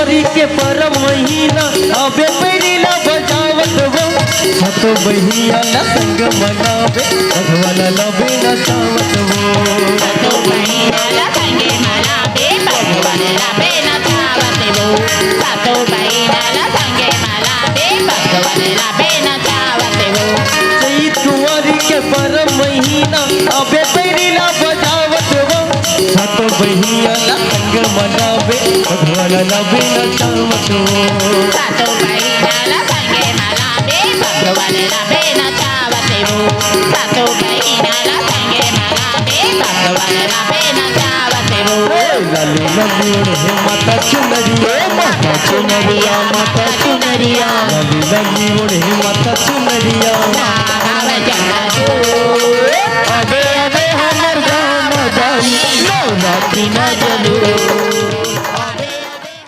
कुंवारी के परम महीना अबे पैरीला बजावत वो सातो बहिया ला संग मनावे भगवान लबे नचावत वो सातो बहिना ला संगे मनावे भगवान लबे नचावत वो सातो बहिना ला संगे मनावे भगवान लबे नचावत वो चैत कुंवारी के परम महीना अबे पैरीला बजावत वो सातो बहिया ला संग मनावे भगवान लबे नचावत वो सातो बहिना ला संगे मनावे भगवान लबे नचावत वो सातो बहिना ला संगे मनावे भगवान लबे नचावत वो लाली लाली ओढ़े माता चुनरिया माता चुनरिया माता चुनरिया लाली लाली ओढ़े माता चुनरिया अबे अबे हमर गाम जाई नवरात्रि ना जलू